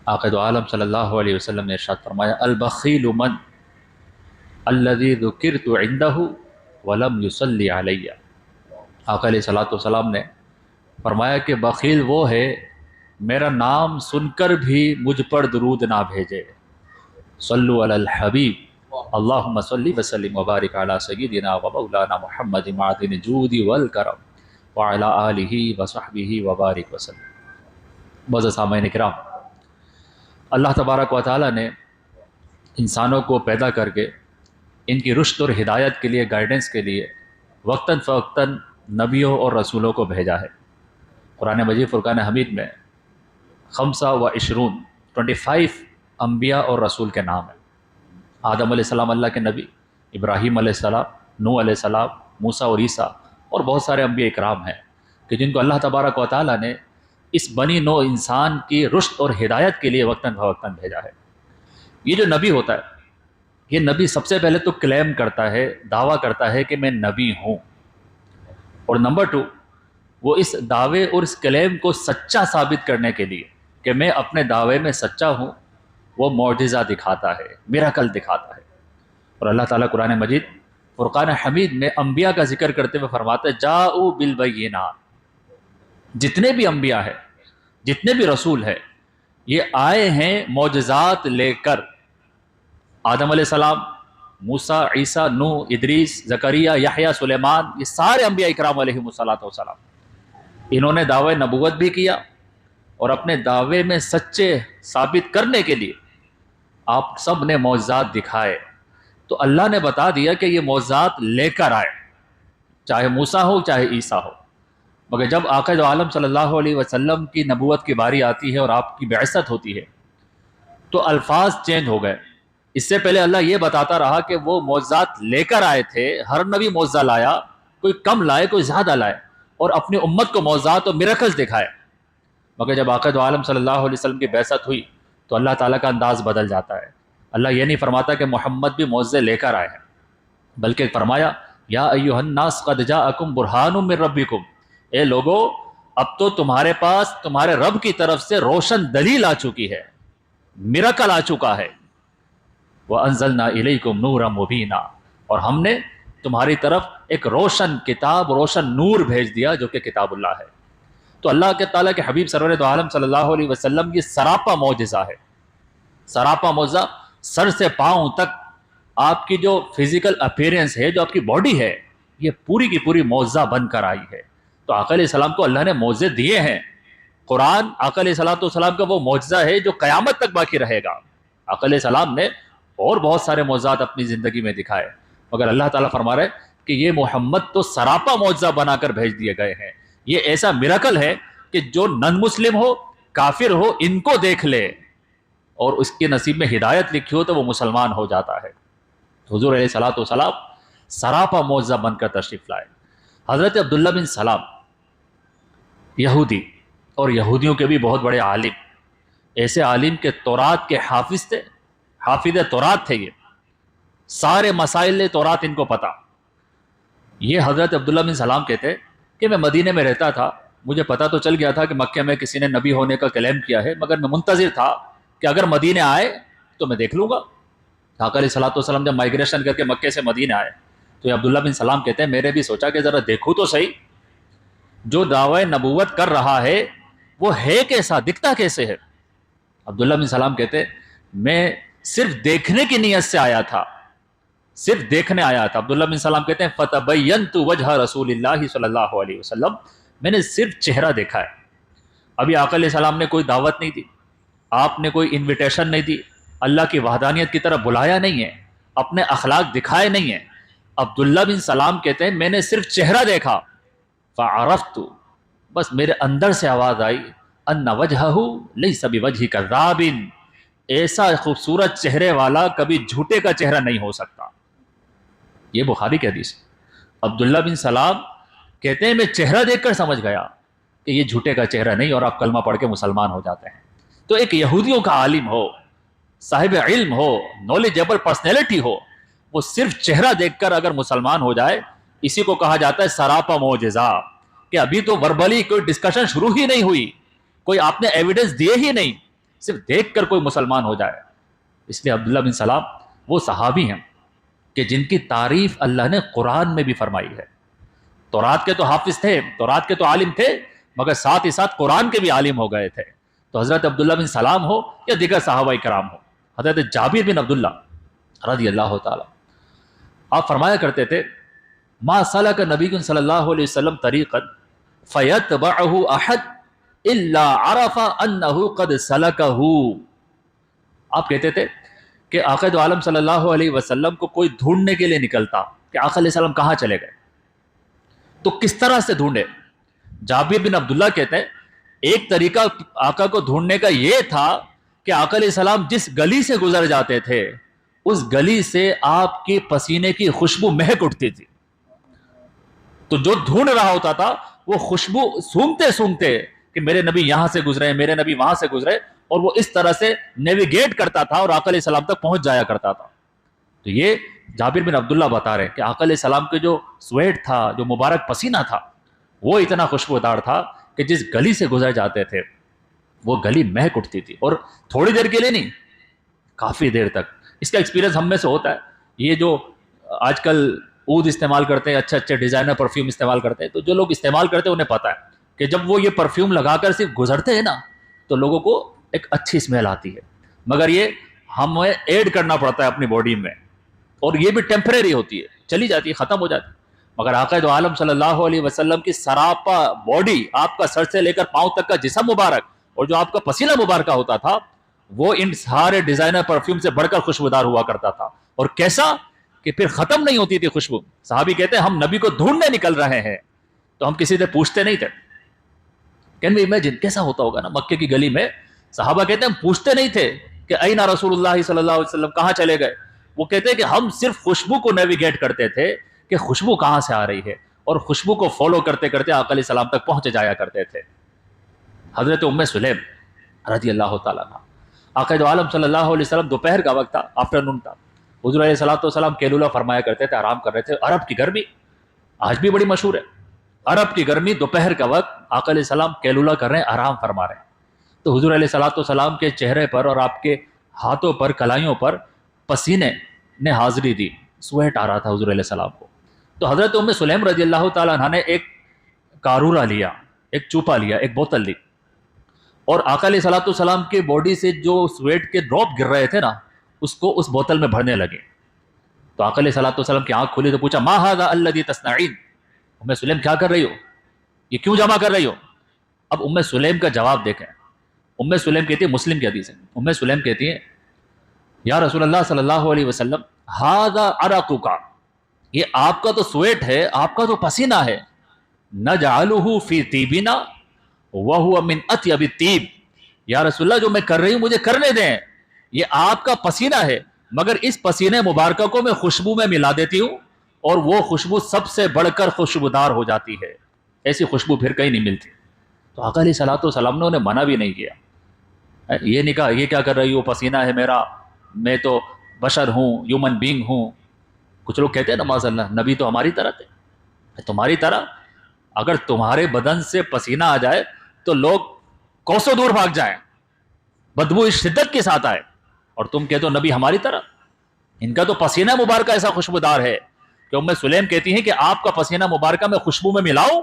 آقا دو عالم صلی اللہ علیہ وسلم نے ارشاد فرمایا البخیل من الذی ذکرت عندہ ولم یصلی علی۔ آقا علیہ الصلوۃ والسلام نے فرمایا کہ بخیل وہ ہے میرا نام سن کر بھی مجھ پر درود نہ بھیجے۔ صلو علی الحبیب اللہم صلی وسلم وبارک علی سیدنا و مولانا محمد معدن الجود والکرم وعلی آلہ وصحبہ وبارک وسلم۔ معزز سامعین کرام، اللہ تبارک و تعالیٰ نے انسانوں کو پیدا کر کے ان کی رشد اور ہدایت کے لیے، گائیڈنس کے لیے وقتاً فوقتاً نبیوں اور رسولوں کو بھیجا ہے۔ قرآن مجید فرقان حمید میں 25 انبیاء اور رسول کے نام ہیں۔ آدم علیہ السلام اللہ کے نبی، ابراہیم علیہ السلام، نوح علیہ السلام، موسیٰ اور عیسیٰ اور بہت سارے انبیاء اکرام ہیں کہ جن کو اللہ تبارک و تعالیٰ نے اس بنی نوع انسان کی رشد اور ہدایت کے لیے وقتاً فوقتاً بھیجا ہے۔ یہ جو نبی ہوتا ہے، یہ نبی سب سے پہلے تو کلیم کرتا ہے، دعویٰ کرتا ہے کہ میں نبی ہوں، اور نمبر 2 وہ اس دعوے اور اس کلیم کو سچا ثابت کرنے کے لیے کہ میں اپنے دعوے میں سچا ہوں، وہ معجزہ دکھاتا ہے، میراکل دکھاتا ہے۔ اور اللہ تعالیٰ قرآن مجید فرقان حمید میں انبیاء کا ذکر کرتے ہوئے فرماتا ہے جاؤ بالبینات، جتنے بھی انبیاء ہیں، جتنے بھی رسول ہیں، یہ آئے ہیں معجزات لے کر۔ آدم علیہ السلام، موسیٰ، عیسیٰ، نوح، ادریس، زکریا، یحییٰ، سلیمان، یہ سارے انبیاء اکرام علیہم الصلوۃ، انہوں نے دعوی نبوت بھی کیا اور اپنے دعوے میں سچے ثابت کرنے کے لیے آپ سب نے معجزات دکھائے۔ تو اللہ نے بتا دیا کہ یہ معجزات لے کر آئے، چاہے موسیٰ ہو چاہے عیسیٰ ہو۔ مگر جب آقا دو عالم صلی اللہ علیہ وسلم کی نبوت کی باری آتی ہے اور آپ کی بعثت ہوتی ہے تو الفاظ چینج ہو گئے۔ اس سے پہلے اللہ یہ بتاتا رہا کہ وہ معجزات لے کر آئے تھے، ہر نبی معجزہ لایا، کوئی کم لائے کوئی زیادہ لائے، اور اپنی امت کو معجزات اور میراکلز دکھائے۔ مگر جب آقا دو عالم صلی اللہ علیہ وسلم کی بعثت ہوئی تو اللہ تعالیٰ کا انداز بدل جاتا ہے۔ اللہ یہ نہیں فرماتا کہ محمد بھی معجزے لے کر آئے ہیں، بلکہ فرمایا یا ایھا الناس قد جاءکم برہان من ربکم، اے لوگو اب تو تمہارے پاس تمہارے رب کی طرف سے روشن دلیل آ چکی ہے، میراکل آ چکا ہے۔ وَأَنزَلْنَا إِلَيْكُمْ نُورًا مُبِينًا، اور ہم نے تمہاری طرف ایک روشن کتاب، روشن نور بھیج دیا جو کہ کتاب اللہ ہے۔ تو اللہ کے تعالیٰ کے حبیب سرور دو عالم صلی اللہ علیہ وسلم یہ سراپا معجزہ ہے، سراپا معجزہ، سر سے پاؤں تک آپ کی جو فزیکل اپیرنس ہے، جو آپ کی باڈی ہے، یہ پوری کی پوری معجزہ بن کر آئی ہے۔ تو آقا علیہ السلام کو اللہ نے معجزے دیے ہیں۔ قرآن آقا علیہ السلام کا وہ معجزہ ہے جو قیامت تک باقی رہے گا۔ آقا علیہ السلام نے اور بہت سارے معجزات اپنی زندگی میں دکھائے، مگر اللہ تعالیٰ فرما رہے کہ یہ محمد تو سراپا معجزہ بنا کر بھیج دیے گئے ہیں۔ یہ ایسا میراکل ہے کہ جو نن مسلم ہو، کافر ہو، ان کو دیکھ لے اور اس کے نصیب میں ہدایت لکھی ہو تو وہ مسلمان ہو جاتا ہے۔ حضور علیہ الصلوۃ والسلام سراپا معجزہ بن کر تشریف لائے۔ حضرت عبداللہ بن سلام یہودی، اور یہودیوں کے بھی بہت بڑے عالم، ایسے عالم کے تورات کے حافظ تھے، حافظ تورات تھے، یہ سارے مسائل تورات ان کو پتا۔ یہ حضرت عبداللہ بن سلام کہتے کہ میں مدینے میں رہتا تھا، مجھے پتا تو چل گیا تھا کہ مکہ میں کسی نے نبی ہونے کا کلیم کیا ہے، مگر میں منتظر تھا کہ اگر مدینے آئے تو میں دیکھ لوں گا۔ آقا علیہ الصلوۃ والسلام جب مائیگریشن کر کے مکے سے مدینے آئے تو یہ عبداللہ بن سلام کہتے ہیں میں نے بھی سوچا کہ ذرا دیکھوں تو صحیح، جو دعوی نبوت کر رہا ہے وہ ہے کیسا، دکھتا کیسے ہے۔ عبداللہ بن سلام کہتے میں صرف دیکھنے کی نیت سے آیا تھا، صرف دیکھنے آیا تھا۔ عبداللہ بن سلام کہتے ہیں فتبینت وجہ رسول اللہ صلی اللہ علیہ وسلم، میں نے صرف چہرہ دیکھا ہے، ابھی آقا علیہ السلام نے کوئی دعوت نہیں دی، آپ نے کوئی انویٹیشن نہیں دی، اللہ کی وحدانیت کی طرف بلایا نہیں ہے، اپنے اخلاق دکھائے نہیں ہیں۔ عبداللہ بن سلام کہتے ہیں میں نے صرف چہرہ دیکھا، فعرفت، بس میرے اندر سے آواز آئی ان وجہہ لیس بوجہ کذاب، ایسا خوبصورت چہرے والا کبھی جھوٹے کا چہرہ نہیں ہو سکتا۔ یہ بخاری کی حدیث۔ عبداللہ بن سلام کہتے ہیں میں چہرہ دیکھ کر سمجھ گیا کہ یہ جھوٹے کا چہرہ نہیں، اور آپ کلمہ پڑھ کے مسلمان ہو جاتے ہیں۔ تو ایک یہودیوں کا عالم ہو، صاحب علم ہو، نالجیبل پرسنالٹی ہو، وہ صرف چہرہ دیکھ کر اگر مسلمان ہو جائے، اسی کو کہا جاتا ہے سراپا معجزہ، کہ ابھی تو وربلی کوئی ڈسکشن شروع ہی نہیں ہوئی، کوئی آپ نے ایویڈنس دیے ہی نہیں، صرف دیکھ کر کوئی مسلمان ہو جائے. اس لیے عبداللہ بن سلام وہ صحابی ہیں کہ جن کی تعریف اللہ نے قرآن میں بھی فرمائی ہے. تورات کے تو حافظ تھے, تورات کے تو عالم تھے, مگر ساتھ ہی ساتھ قرآن کے بھی عالم ہو گئے تھے. تو حضرت عبداللہ بن سلام ہو یا دیگر صحابہ کرام ہو, حضرت جابر بن عبداللہ رضی اللہ تعالی, آپ فرمایا کرتے تھے ما سلک نبی صلی اللہ علیہ وسلم طریقا فیتبعہ احد الا عرف انہ قد سلکہ. آپ کہتے تھے کہ آقا دو عالم صلی اللہ علیہ وسلم کو کوئی ڈھونڈنے کے لیے نکلتا کہ آقا علیہ السلام کہاں چلے گئے, تو کس طرح سے ڈھونڈے. جابر بن عبداللہ کہتے ہیں ایک طریقہ آقا کو ڈھونڈنے کا یہ تھا کہ آقا علیہ السلام جس گلی سے گزر جاتے تھے اس گلی سے آپ کے پسینے کی خوشبو مہک اٹھتی تھی. تو جو ڈھونڈ رہا ہوتا تھا وہ خوشبو سونگتے سونگتے کہ میرے نبی یہاں سے گزرے, میرے نبی وہاں سے گزرے, اور وہ اس طرح سے نیویگیٹ کرتا تھا اور آقا علیہ السلام تک پہنچ جایا کرتا تھا. تو یہ جابر بن عبداللہ بتا رہے کہ آقا علیہ السلام کے جو سویٹ تھا, جو مبارک پسینہ تھا, وہ اتنا خوشبودار تھا کہ جس گلی سے گزر جاتے تھے وہ گلی مہک اٹھتی تھی. اور تھوڑی دیر کے لیے نہیں, کافی دیر تک. اس کا ایکسپیرینس ہم میں سے ہوتا ہے. یہ جو آج کل عود استعمال کرتے ہیں, اچھے اچھے ڈیزائنر پرفیوم استعمال کرتے ہیں, تو جو لوگ استعمال کرتے ہیں انہیں پتا ہے کہ جب وہ یہ پرفیوم لگا کر صرف گزرتے ہیں نا تو لوگوں کو ایک اچھی اسمیل آتی ہے, مگر یہ ہمیں ایڈ کرنا پڑتا ہے اپنی باڈی میں, اور یہ بھی ٹیمپریری ہوتی ہے, چلی جاتی ہے, ختم ہو جاتی ہے. مگر آقا دو عالم صلی اللہ علیہ وسلم کی سراپا باڈی, آپ کا سر سے لے کر پاؤں تک کا جسم مبارک اور جو آپ کا پسینہ مبارکہ ہوتا تھا وہ ان سارے ڈیزائنر پرفیوم سے بڑھ کر خوشبودار ہوا کرتا تھا. اور کیسا کہ پھر ختم نہیں ہوتی تھی خوشبو. صحابی کہتے ہیں ہم نبی کو ڈھونڈنے نکل رہے ہیں تو ہم کسی سے پوچھتے نہیں تھے. کین وی امیجن کیسا ہوتا ہوگا نا مکے کی گلی میں. صحابہ کہتے ہیں ہم پوچھتے نہیں تھے کہ اینا رسول اللہ صلی اللہ علیہ وسلم, کہاں چلے گئے. وہ کہتے ہیں کہ ہم صرف خوشبو کو نیویگیٹ کرتے تھے کہ خوشبو کہاں سے آ رہی ہے, اور خوشبو کو فالو کرتے کرتے آقا علیہ السلام تک پہنچ جایا کرتے تھے. حضرت ام سلیم رضی اللہ تعالیٰ عنہ, آقا دو عالم صلی اللہ علیہ وسلم دوپہر کا وقت تھا, آفٹرنون تھا. حضور علیہ الصلوۃ والسلام کیلولہ فرمایا کرتے تھے, آرام کر رہے تھے. عرب کی گرمی آج بھی بڑی مشہور ہے. عرب کی گرمی, دوپہر کا وقت, آقا علیہ السلام کیلولہ کر رہے ہیں, آرام فرما رہے ہیں. تو حضور علیہ الصلوۃ والسلام کے چہرے پر اور آپ کے ہاتھوں پر, کلائیوں پر پسینے نے حاضری دی, سویٹ آ رہا تھا حضور علیہ السلام کو. تو حضرت ام سلیم رضی اللہ تعالیٰ عنہ نے ایک کارورا لیا, ایک چوپا لیا, ایک بوتل لی, اور آقا علیہ الصلوۃ والسلام کی باڈی سے جو سویٹ کے ڈراپ گر رہے تھے نا اس کو اس بوتل میں بھرنے لگے. تو آقا علیہ الصلوۃ والسلام کی آنکھ کھلی تو پوچھا ما ھذا الذی تصنعین, ام سلیم کیا کر رہی ہو, یہ کیوں جمع کر رہی ہو. اب ام سلیم کا جواب دیکھیں. ام سلیم کہتی ہے, مسلم کی حدیث ہے, ام سلیم کہتی ہے یا رسول اللہ صلی اللہ علیہ وسلم ھذا عرقک, یہ آپ کا تو سویٹ ہے, آپ کا تو پسینہ ہے. نجعلہ فی طیبنا وہو من اطیب الطیب, یا رسول اللہ جو میں کر رہی ہوں مجھے کرنے دیں, یہ آپ کا پسینہ ہے مگر اس پسینے مبارکہ کو میں خوشبو میں ملا دیتی ہوں اور وہ خوشبو سب سے بڑھ کر خوشبودار ہو جاتی ہے, ایسی خوشبو پھر کہیں نہیں ملتی. تو آقا علیہ الصلوۃ والسلام نے انہیں منع بھی نہیں کیا. یہ نہیں کہا یہ کیا کر رہی ہو, پسینہ ہے میرا, میں تو بشر ہوں, ہیومن بینگ ہوں. کچھ لوگ کہتے ہیں نا معاذ اللہ نبی تو ہماری طرح تھے. تمہاری طرح اگر تمہارے بدن سے پسینہ آ جائے تو لوگ کوسوں دور بھاگ جائیں, بدبو اس شدت کے ساتھ آئے, اور تم کہتے ہو نبی ہماری طرح. ان کا تو پسینہ مبارکہ ایسا خوشبودار ہے کہ ام سلیم کہتی ہیں کہ آپ کا پسینہ مبارکہ میں خوشبو میں ملاؤں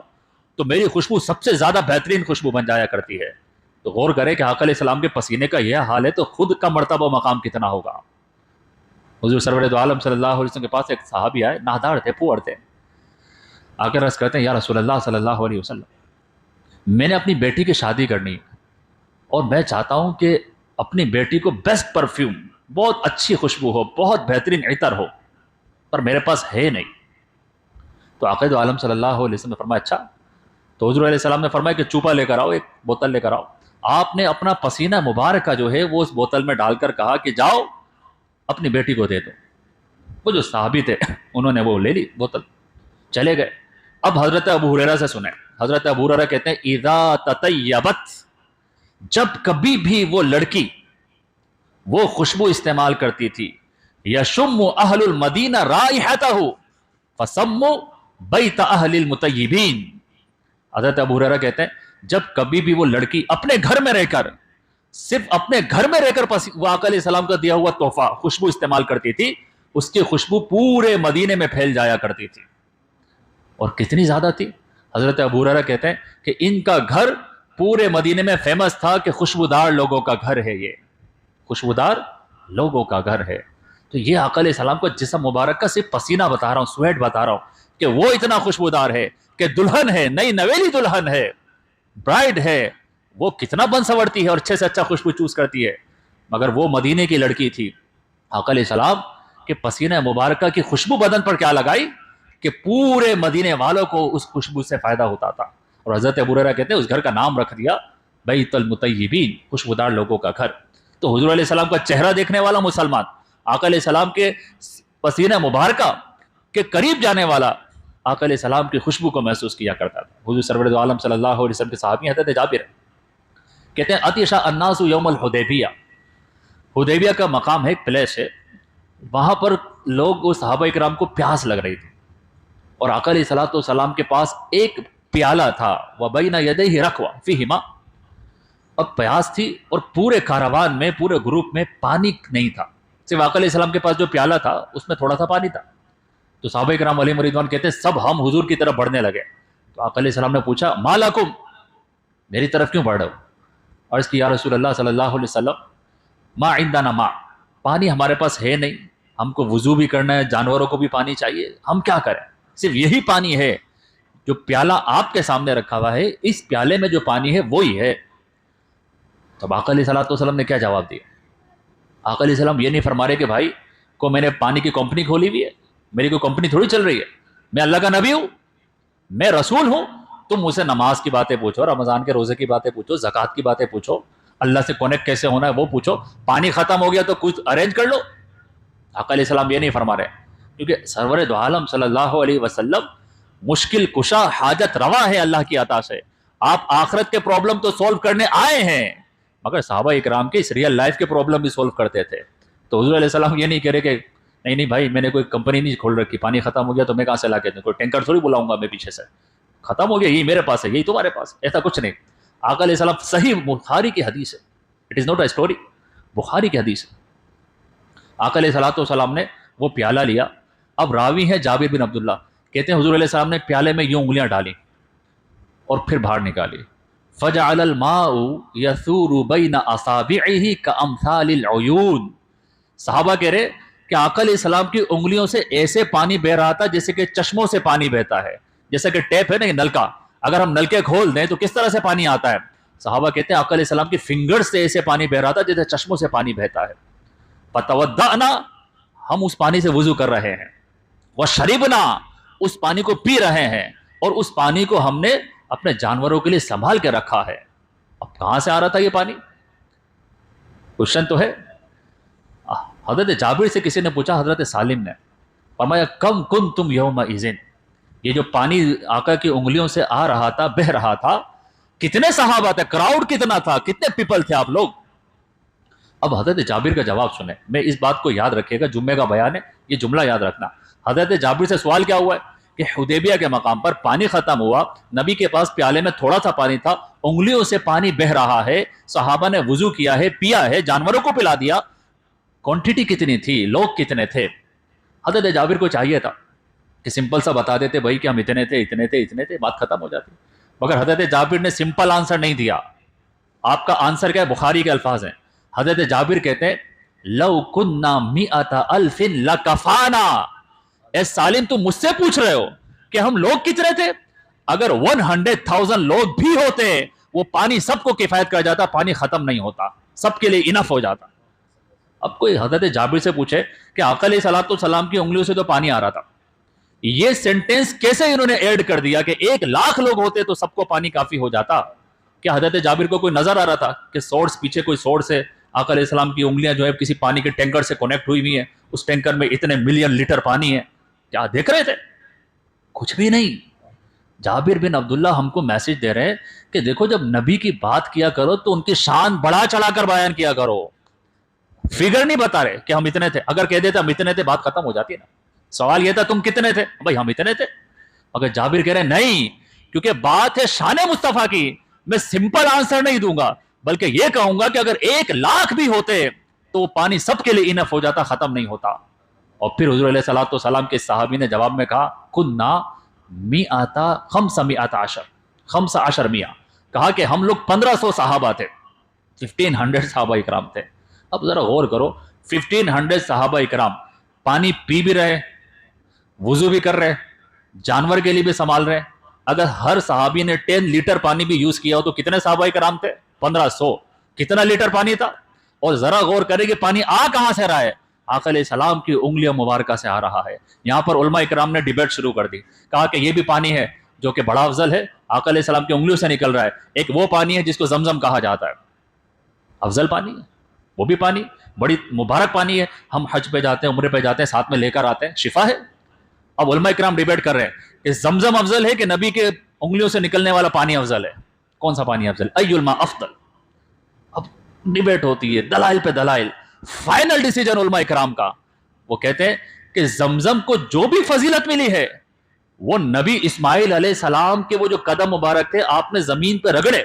تو میری خوشبو سب سے زیادہ بہترین خوشبو بن جایا کرتی ہے. تو غور کریں کہ آقا علیہ السلام کے پسینے کا یہ حال ہے تو خود کا مرتبہ و مقام کتنا ہوگا. حضور سرور دو عالم صلی اللہ علیہ وسلم کے پاس ایک صحابی آئے, نادار تھے, پوئر تھے. آ کر عرض کرتے ہیں یا رسول اللہ صلی اللہ علیہ وسلم, میں نے اپنی بیٹی کی شادی کرنی اور میں چاہتا ہوں کہ اپنی بیٹی کو بیسٹ پرفیوم, بہت اچھی خوشبو ہو, بہت بہترین عطر ہو, پر میرے پاس ہے نہیں. تو آقا دو عالم صلی اللہ علیہ وسلم نے فرمایا اچھا. تو حضور علیہ السلام نے فرمایا کہ چوپا لے کر آؤ, ایک بوتل لے کر آؤ. آپ نے اپنا پسینہ مبارکہ جو ہے وہ اس بوتل میں ڈال کر کہا کہ جاؤ اپنی بیٹی کو دے دو. وہ جو صحابی تھے انہوں نے وہ لے لی بوتل, چلے گئے. اب حضرت ابو ہریرہ سے سنیں. حضرت ابو ہریرہ کہتے ہیں اذا تطیبت, جب کبھی بھی وہ لڑکی وہ خوشبو استعمال کرتی تھی, یشم اہل المدینہ رائحتہ فسموا بیت اہل المطیبین. حضرت ابو ہریرہ کہتے ہیں جب کبھی بھی وہ لڑکی اپنے گھر میں رہ کر صرف اپنے گھر میں رہ کر وہ آقا علیہ السلام کا دیا ہوا تحفہ خوشبو استعمال کرتی تھی، اس کی خوشبو پورے مدینے میں پھیل جایا کرتی تھی. اور کتنی زیادہ تھی. حضرت ابو ہریرہ کہتے ہیں کہ ان کا گھر پورے مدینے میں فیمس تھا کہ خوشبودار لوگوں کا گھر ہے، یہ خوشبودار لوگوں کا گھر ہے. تو یہ آقا علیہ السلام کو جسم مبارک کا صرف پسینہ بتا رہا ہوں، سویٹ بتا رہا ہوں کہ وہ اتنا خوشبودار ہے کہ دلہن ہے، نئی نویلی دلہن ہے، برائڈ ہے، وہ کتنا بن سنورتی ہے اور اچھے سے اچھا خوشبو چوز کرتی ہے. مگر وہ مدینے کی لڑکی تھی. آقا علیہ السلام کے پسینہ مبارکہ کی خوشبو بدن پر کیا لگائی کہ پورے مدینے والوں کو اس خوشبو سے فائدہ ہوتا تھا. اور حضرت ابو ہریرہ کہتے ہیں اس گھر کا نام رکھ دیا بیت المطیبین، خوشبودار لوگوں کا گھر. تو حضور علیہ السلام کا چہرہ دیکھنے والا مسلمان، آقا علیہ السلام کے پسینہ مبارکہ کے قریب جانے والا آقا علیہ السلام کی خوشبو کو محسوس کیا کرتا تھا. حضور سرور دو عالم صلی اللہ علیہ وسلم کے صحابی حضرت جابر کہتے ہیں عطش الناس یوم الحدیبیہ، حدیبیہ کا مقام ہے، ایک پلیس ہے، وہاں پر لوگ اس صحابہ کرام کو پیاس لگ رہی تھی اور آقا علیہ الصلوۃ والسلام کے پاس ایک پیالہ تھا وبین یدیہ رکوہ فیہ ماء. اب پیاس تھی اور پورے کاروان میں پورے گروپ میں پانی نہیں تھا، صرف آقا علیہ السلام کے پاس جو پیالہ تھا اس میں تھوڑا سا پانی تھا. تو صحابہ کرام علیہم رضوان کہتے ہیں سب ہم حضور کی طرف بڑھنے لگے. تو آقا علیہ السلام نے پوچھا ما لکم، میری طرف کیوں بڑھ رہے ہو؟ عرض کی یا رسول اللہ صلی اللہ علیہ وسلم ما عندنا ماء، پانی ہمارے پاس ہے نہیں، ہم کو وضو بھی کرنا ہے، جانوروں کو بھی پانی چاہیے، ہم کیا کریں؟ صرف یہی پانی ہے جو پیالہ آپ کے سامنے رکھا ہوا ہے، اس پیالے میں جو پانی ہے وہی ہے. تو آقا علیہ السلام نے کیا جواب دیا؟ آقا علیہ السلام یہ نہیں فرما رہے کہ بھائی کو میں نے پانی کی کمپنی کھولی ہوئی ہے، میری کوئی کمپنی تھوڑی چل رہی ہے، میں اللہ کا نبی ہوں، میں رسول ہوں، تم مجھ سے نماز کی باتیں پوچھو، رمضان کے روزے کی باتیں پوچھو، زکوٰۃ کی باتیں پوچھو، اللہ سے کونیکٹ کیسے ہونا ہے وہ پوچھو، پانی ختم ہو گیا تو کچھ ارینج کر لو. آقا علیہ السلام یہ نہیں فرما رہے، کیونکہ سرور دو عالم صلی اللہ علیہ وسلم مشکل کشا حاجت روا ہے اللہ کی عطا سے. آپ آخرت کے پرابلم تو سولو کرنے آئے ہیں، مگر صحابہ اکرام کے اس ریئل لائف کے پرابلم بھی سولو کرتے تھے. تو حضور علیہ السلام یہ نہیں کہہ رہے کہ نہیں بھائی میں نے کوئی کمپنی نہیں کھول رکھی، پانی ختم ہو گیا تو میں کہاں سے لا کے دوں، کوئی ٹینکر تھوڑی بلاؤں گا میں پیچھے سے، ختم ہو گیا یہی میرے پاس ہے یہی تمہارے پاس، ایسا کچھ نہیں. آقا علیہ السلام صحیح بخاری کی حدیث ہے، it is not a story, Bukhari کی حدیث ہے. آقا علیہ السلام نے وہ پیالہ لیا. اب راوی ہے جابر بن عبداللہ، کہتے ہیں حضور علیہ السلام نے پیالے میں یوں انگلیاں ڈالی اور پھر باہر نکالی. فجعل الماء يثور بين اصابعه كامثال العيون. صحابہ کہہ رہے کہ آقا علیہ السلام کی انگلیوں سے ایسے پانی بہ رہا تھا جیسے کہ چشموں سے پانی بہتا ہے، جیسے کہ ٹیپ ہے نا یہ نلکا، اگر ہم نلکے کھول دیں تو کس طرح سے پانی آتا ہے. صحابہ کہتے ہیں آقا علیہ السلام کی فنگر سے ایسے پانی بہ رہا تھا جیسے چشموں سے پانی بہتا ہے. فتوضأنا، ہم اس پانی سے وضو کر رہے ہیں، وشربنا، اس پانی کو پی رہے ہیں، اور اس پانی کو ہم نے اپنے جانوروں کے لیے سنبھال کے رکھا ہے. اب کہاں سے آ رہا تھا یہ پانی؟ کوشچن تو ہے. حضرت جابر سے کسی نے پوچھا، حضرت سالم نے فرمایا کم کنتم یومئذ، یہ جو پانی آقا کی انگلیوں سے آ رہا تھا بہ رہا تھا کتنے صحابہ تھے، کراؤڈ کتنا تھا، کتنے پیپل تھے آپ لوگ؟ اب حضرت جابر کا جواب سنیں، میں اس بات کو یاد رکھیے گا، جمعے کا بیان ہے، یہ جملہ یاد رکھنا. حضرت جابر سے سوال کیا ہوا ہے کہ حدیبیہ کے مقام پر پانی ختم ہوا، نبی کے پاس پیالے میں تھوڑا سا پانی تھا، انگلیوں سے پانی بہ رہا ہے، صحابہ نے وضو کیا ہے، پیا ہے، جانوروں کو پلا دیا، کوانٹٹی کتنی تھی، لوگ کتنے تھے؟ حضرت جابر کو چاہیے تھا کہ سمپل سا بتا دیتے بھائی کہ ہم اتنے تھے اتنے تھے اتنے تھے، بات ختم ہو جاتی. مگر حضرت جابر نے سمپل آنسر نہیں دیا. آپ کا آنسر کیا ہے؟ بخاری کے الفاظ ہیں. حضرت جابر کہتے ہیں لو کننا مئۃ الف لکفانا. اے سالم تم مجھ سے پوچھ رہے ہو کہ ہم لوگ کتنے تھے؟ اگر 100,000 لوگ بھی ہوتے وہ پانی سب کو کفایت کر جاتا، پانی ختم نہیں ہوتا، سب کے لیے انف ہو جاتا. اب کوئی حضرت جابر سے پوچھے کہ آقا علیہ السلام کی انگلیوں سے تو پانی آ رہا تھا، یہ سینٹینس کیسے انہوں نے ایڈ کر دیا کہ 1,00,000 لوگ ہوتے تو سب کو پانی کافی ہو جاتا؟ کیا حضرت جابر کو کوئی نظر آ رہا تھا کہ سورس پیچھے کوئی سورس ہے، آقا علیہ السلام کی انگلیاں جو ہے کسی پانی کے ٹینکر سے کنیکٹ ہوئی ہوئی ہیں، اس ٹینکر میں اتنے ملین لیٹر پانی ہے؟ کیا دیکھ رہے تھے؟ کچھ بھی نہیں. جابر بن عبداللہ ہم کو میسج دے رہے ہیں کہ دیکھو جب نبی کی بات کیا کرو تو ان کی شان بڑھا چڑھا کر بیان کیا کرو. فگر نہیں بتا رہے کہ ہم اتنے تھے، اگر کہہ دیتے ہم اتنے تھے بات ختم ہو جاتی ہے نا. سوال یہ تھا تم کتنے تھے؟ بھائی ہم اتنے تھے. مگر جابر کہہ رہے نہیں، کیونکہ بات ہے شان مصطفیٰ کی، میں سمپل آنسر نہیں دوں گا، بلکہ یہ کہوں گا کہ اگر 1,00,000 بھی ہوتے تو وہ پانی سب کے لیے انف ہو جاتا، ختم نہیں ہوتا۔ اور پھر حضور علیہ الصلوۃ والسلام کے صحابی نے جواب میں کہا کننا مئتا خمس مئت عشر، 15 میاں، کہا کہ ہم لوگ 1500 صحابہ تھے، 1500 صحابہ اکرام تھے۔ اب ذرا غور کرو، 1500 صحابہ اکرام پانی پی بھی رہے، وضو بھی کر رہے، جانور کے لیے بھی سنبھال رہے۔ اگر ہر صحابی نے 10 لیٹر پانی بھی یوز کیا ہو تو کتنے صحابہ کرام تھے؟ 1500۔ کتنا لیٹر پانی تھا؟ اور ذرا غور کریں کہ پانی آ کہاں سے رہا ہے؟ آقا علیہ السلام کی انگلیوں مبارکہ سے آ رہا ہے۔ یہاں پر علماء اکرام نے ڈیبیٹ شروع کر دی، کہا کہ یہ بھی پانی ہے جو کہ بڑا افضل ہے، آقا علیہ السلام کی انگلیوں سے نکل رہا ہے، ایک وہ پانی ہے جس کو زمزم کہا جاتا ہے، افضل پانی ہے، وہ بھی پانی بڑی مبارک پانی ہے، ہم حج پہ جاتے ہیں، عمرے پہ جاتے ہیں، ساتھ میں لے کر آتے ہیں، شفا ہے۔ اب علماء اکرام ڈیبیٹ کر رہے ہیں کہ زمزم افضل ہے کہ نبی کے انگلیوں سے نکلنے والا پانی افضل ہے، کون سا پانی افضل؟ ای الماء افضل۔ اب ڈیبیٹ ہوتی ہے، دلائل پہ دلائل، فائنل ڈیسیجن علماء اکرام کا، وہ کہتے ہیں کہ زمزم کو جو بھی فضیلت ملی ہے وہ نبی اسماعیل علیہ السلام کے وہ جو قدم مبارک تھے آپ نے زمین پہ رگڑے،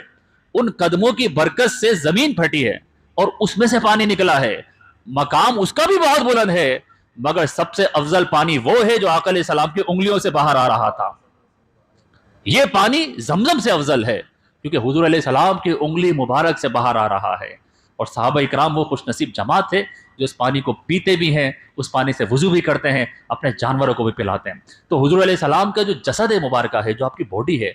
ان قدموں کی برکت سے زمین پھٹی ہے اور اس میں سے پانی نکلا ہے، مقام اس کا بھی بہت بلند ہے، مگر سب سے افضل پانی وہ ہے جو آقا علیہ السلام کی انگلیوں سے باہر آ رہا تھا۔ یہ پانی زمزم سے افضل ہے کیونکہ حضور علیہ السلام کی انگلی مبارک سے باہر آ رہا ہے۔ اور صحابہ اکرام وہ خوش نصیب جماعت تھے جو اس پانی کو پیتے بھی ہیں، اس پانی سے وضو بھی کرتے ہیں، اپنے جانوروں کو بھی پلاتے ہیں۔ تو حضور علیہ السلام کا جو جسد مبارکہ ہے، جو آپ کی باڈی ہے،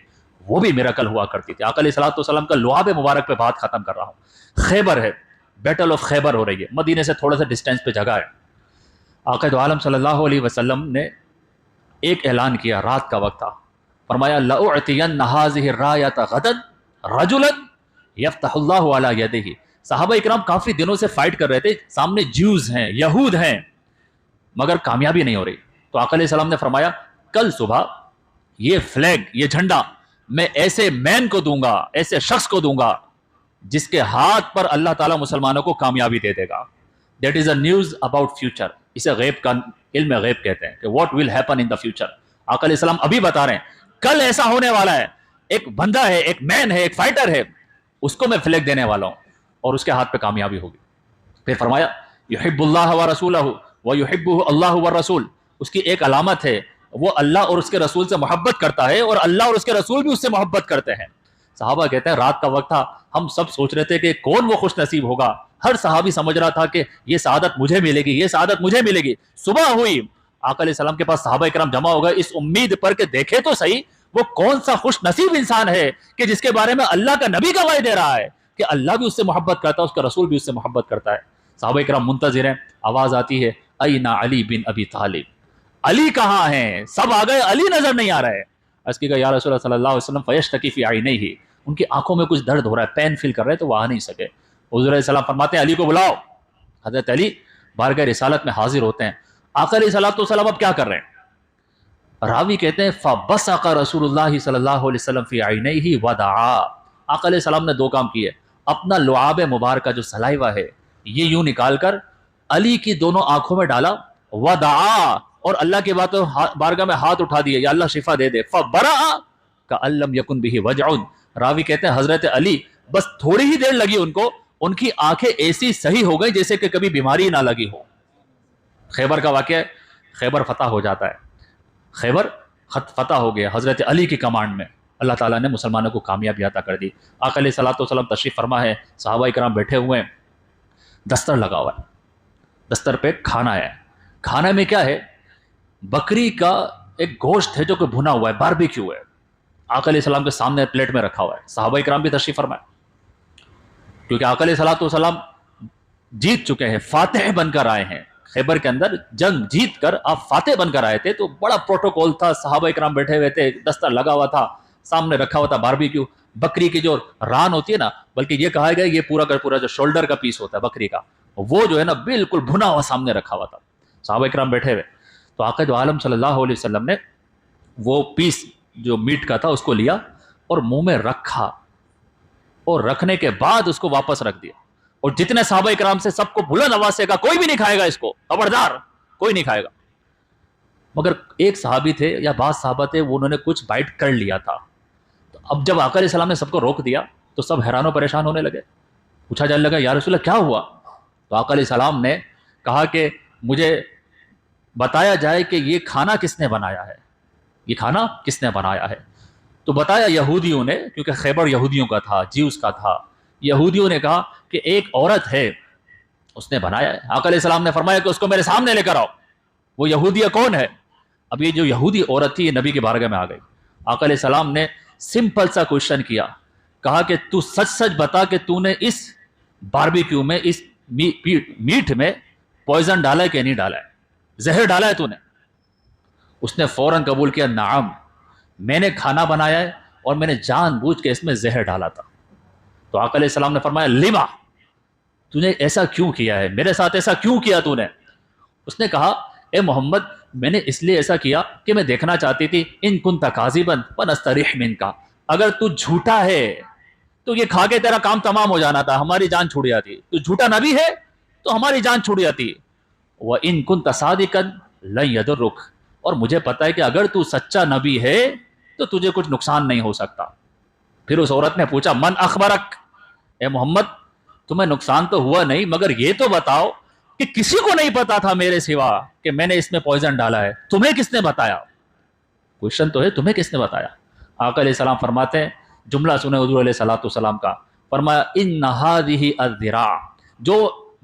وہ بھی میراکل ہوا کرتی تھی۔ آقا علیہ السلام کا لعاب مبارک پہ بات ختم کر رہا ہوں۔ خیبر ہے، بیٹل آف خیبر ہو رہی ہے، مدینے سے تھوڑا سا ڈسٹینس پہ جگہ ہے۔ آقا دو عالم صلی اللہ علیہ وسلم نے ایک اعلان کیا، رات کا وقت تھا، فرمایا لَأُعْتِيَنَّ هَٰذِهِ الرَّايَةَ غَدًا رَجُلًا يَفْتَحُ اللَّهُ عَلَىٰ يَدِهِ۔ صحابہ اکرام کافی دنوں سے فائٹ کر رہے تھے، سامنے جیوز ہیں، یہود ہیں، مگر کامیابی نہیں ہو رہی۔ تو آقا علیہ السلام نے فرمایا کل صبح یہ فلیگ، یہ جھنڈا میں ایسے مین کو دوں گا، ایسے شخص کو دوں گا جس کے ہاتھ پر اللہ تعالیٰ مسلمانوں کو کامیابی دے دے گا۔ That is a news about future, اسے غیب کا علم غیب کہتے ہیں کہ what will happen in the future. آقا علیہ السلام ابھی بتا رہے ہیں کل ایسا ہونے والا ہے، ایک بندہ ہے، ایک مین ہے، ایک فائٹر ہے، اس کو میں فلیگ دینے والا ہوں اور اس کے ہاتھ پہ کامیابی ہوگی۔ پھر فرمایا یحب اللہ ورسولہ ویحبہ اللہ والرسول، اس کی ایک علامت ہے، وہ اللہ اور اس کے رسول سے محبت کرتا ہے اور اللہ اور اس کے رسول بھی اس سے محبت کرتے ہیں۔ صحابہ کہتے ہیں رات کا وقت تھا، ہم سب سوچ رہے تھے کہ کون وہ خوش نصیب ہوگا، ہر صحابی سمجھ رہا تھا کہ یہ سعادت مجھے ملے گی، یہ سعادت مجھے ملے گی۔ صبح ہوئی، آقا علیہ السلام کے پاس صحابہ اکرام جمع ہو گئے اس امید پر کہ دیکھے تو صحیح وہ کون سا خوش نصیب انسان ہے کہ جس کے بارے میں اللہ کا نبی گواہی دے رہا ہے کہ اللہ بھی اس سے محبت کرتا ہے، اس کا رسول بھی اس سے محبت کرتا ہے۔ صحابہ اکرام منتظر ہیں، آواز آتی ہے اینا علی بن ابی طالب، علی کہاں ہیں؟ سب آ گئے، علی نظر نہیں آ رہا ہے۔ اس کی کہا یا رسول اللہ صلی اللہ علیہ وسلم فیشتکی فی عینیہ، ان کی آنکھوں میں کچھ درد ہو رہا ہے، پین فیل کر رہے ہیں تو وہ آ نہیں سکے۔ حضور علیہ السلام فرماتے ہیں علی کو بلاؤ۔ حضرت علی بارگاہ رسالت میں حاضر ہوتے ہیں۔ آقا علیہ السلام اب کیا کر رہے ہیں؟ راوی کہتے ہیں فبصق رسول اللہ صلی اللہ علیہ وسلم فی عینیہ ودعا، آقا علیہ السلام نے دو کام کیے، اپنا لعاب مبارکہ جو سلائیوا ہے یہ یوں نکال کر علی کی دونوں آنکھوں میں ڈالا، ودعا، اور اللہ کی بارگاہ میں ہاتھ اٹھا دیے، یا اللہ شفا دے دے، فبرأ کأن لم یکن بہ وجع۔ راوی کہتے ہیں حضرت علی بس تھوڑی ہی دیر لگی ان کو، ان کی آنکھیں ایسی صحیح ہو گئی جیسے کہ کبھی بیماری نہ لگی ہو۔ خیبر کا واقعہ ہے، خیبر فتح ہو جاتا ہے، خیبر فتح ہو گیا حضرت علی کی کمانڈ میں، اللہ تعالیٰ نے مسلمانوں کو کامیابی عطا کر دی۔ آقا علیہ السلام تشریف فرما ہے، صحابہ اکرام بیٹھے ہوئے ہیں، دستر لگا ہوا ہے، دستر پہ کھانا ہے، کھانا میں کیا ہے؟ بکری کا ایک گوشت ہے جو کہ بھنا ہوا ہے، باربیکیو ہے، آقا علیہ السلام کے سامنے پلیٹ میں رکھا ہوا ہے۔ صحابہ اکرام بھی تشریف فرمائے کیونکہ آقا علیہ السلام جیت چکے ہیں، فاتح بن کر آئے ہیں، خیبر کے اندر جنگ جیت کر آپ فاتح بن کر آئے تھے، تو بڑا پروٹوکول تھا، صحابہ اکرام بیٹھے ہوئے تھے، دستر لگا ہوا تھا، سامنے رکھا ہوا تھا باربیکیو، بکری کی جو ران ہوتی ہے نا، بلکہ یہ کہا گیا یہ پورا کا پورا جو شولڈر کا پیس ہوتا ہے بکری کا، وہ جو ہے نا بالکل بھنا ہوا سامنے رکھا ہوا تھا، صحابہ اکرام بیٹھے ہوئے۔ تو آقا دو عالم صلی اللہ علیہ وسلم نے وہ پیس جو میٹ کا تھا اس کو لیا اور منہ میں رکھا، اور رکھنے کے بعد اس کو واپس رکھ دیا، اور جتنے صحابہ اکرام سے سب کو بلند آواز سے کہا کوئی بھی نہیں کھائے گا اس کو، خبردار کوئی نہیں کھائے گا۔ مگر ایک صحابی تھے یا بعض صحابہ تھے وہ انہوں نے کچھ بائٹ کر لیا تھا، تو اب جب آقا علیہ السلام نے سب کو روک دیا تو سب حیران و پریشان ہونے لگے، پوچھا جانے لگا یا رسول اللہ کیا ہوا؟ تو آقا علیہ السلام نے کہا کہ مجھے بتایا جائے کہ یہ کھانا کس نے بنایا ہے، یہ کھانا کس نے بنایا ہے؟ تو بتایا یہودیوں نے، کیونکہ خیبر یہودیوں کا تھا، جیوس کا تھا. یہودیوں نے کہا کہ ایک عورت ہے اس نے بنایا ہے. آقا علیہ السلام نے فرمایا کہ اس کو میرے سامنے لے کر آؤ. وہ یہودیہ کون ہے؟ اب یہ جو یہودی عورت تھی یہ نبی کی بارگاہ میں آ گئی. آقا علیہ السلام نے سمپل سا کوشچن کیا، کہا کہ تو سچ سچ بتا کہ تو نے اس باربیکیو میں، اس میٹ میں پوائزن ڈالا ہے کہ نہیں ڈالا ہے، زہر ڈالا ہے تو نے؟ اس نے فوراً قبول کیا، نعم میں نے کھانا بنایا ہے اور میں نے جان بوجھ کے اس میں زہر ڈالا تھا. تو آقا علیہ السلام نے فرمایا لما، تو نے ایسا کیوں کیا ہے، میرے ساتھ ایسا کیوں کیا تو نے؟ اس نے کہا اے محمد میں نے اس لیے ایسا کیا کہ میں دیکھنا چاہتی تھی ان کنت کاذبا فنستریح منک، اگر تو جھوٹا ہے تو یہ کھا کے تیرا کام تمام ہو جانا تھا، ہماری جان چھوٹ جاتی. تو جھوٹا نبی ہے تو ہماری جان چھوٹ جاتی. وَإِن كُنْتَ صَادِقًا لَن يَضُرُّكَ، اور مجھے پتا ہے کہ اگر تو سچا نبی ہے تو تجھے کچھ نقصان نہیں ہو سکتا. پھر اس عورت نے پوچھا من اخبرک، اے محمد تمہیں نقصان تو ہوا نہیں مگر یہ تو بتاؤ کہ کسی کو نہیں پتا تھا میرے سوا کہ میں نے اس میں پوائزن ڈالا ہے، تمہیں کس نے بتایا؟ کوشچن تو ہے تمہیں کس نے بتایا؟ آقا علیہ السلام فرماتے ہیں، جملہ سنے حضور علیہ السلام کا، فرمایا ان هذه الذراع، جو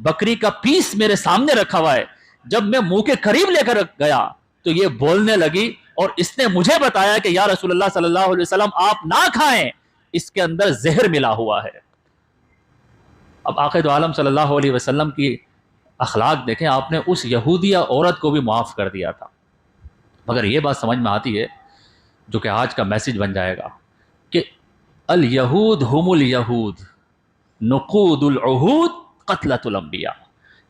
بکری کا پیس میرے سامنے رکھا ہوا ہے، جب میں منہ کے قریب لے کر گیا تو یہ بولنے لگی اور اس نے مجھے بتایا کہ یا رسول اللہ صلی اللہ علیہ وسلم آپ نہ کھائیں، اس کے اندر زہر ملا ہوا ہے. اب آقا دو عالم صلی اللہ علیہ وسلم کی اخلاق دیکھیں، آپ نے اس یہودیہ عورت کو بھی معاف کر دیا تھا. مگر یہ بات سمجھ میں آتی ہے جو کہ آج کا میسج بن جائے گا کہ الیہود ہم الیہود نقود العہود قتلۃ الانبیاء،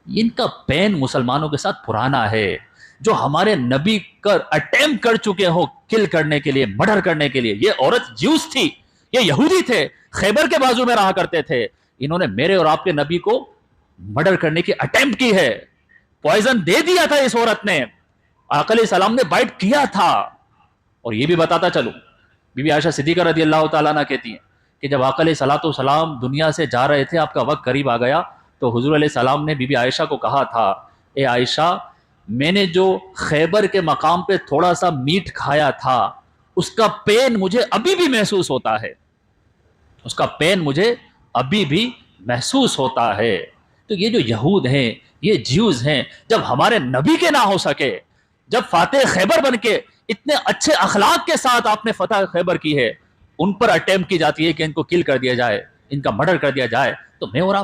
ان کا پین مسلمانوں کے ساتھ پرانا ہے. جو ہمارے نبی کر اٹیمپٹ کر چکے ہو کل کرنے کے لیے، مرڈر کرنے کے لیے. یہ عورت جیوس تھی، یہ یہودی تھے، خیبر کے بازو میں رہا کرتے تھے. انہوں نے میرے اور آپ کے نبی کو مرڈر کرنے کی اٹیمپٹ کی ہے. پوائزن دے دیا تھا اس عورت نے، آقا علیہ السلام نے بائٹ کیا تھا. اور یہ بھی بتاتا چلوں، بی بی عائشہ صدیقہ رضی اللہ تعالیٰ عنہ کہتی ہیں کہ جب آقا علیہ السلام دنیا سے جا رہے تھے، آپ کا وقت قریب آ گیا، تو حضور علیہ السلام نے بی بی عائشہ کو کہا تھا اے عائشہ میں نے جو خیبر کے مقام پہ تھوڑا سا میٹ کھایا تھا اس کا پین مجھے ابھی بھی محسوس ہوتا ہے، اس کا پین مجھے ابھی بھی محسوس ہوتا ہے. تو یہ جو یہود ہیں، یہ جیوز ہیں، جب ہمارے نبی کے نہ ہو سکے، جب فاتح خیبر بن کے اتنے اچھے اخلاق کے ساتھ آپ نے فتح خیبر کی ہے، ان پر اٹیمپٹ کی جاتی ہے کہ ان کو کل کر دیا جائے، ان کا مرڈر کر دیا جائے، تو میں اور آپ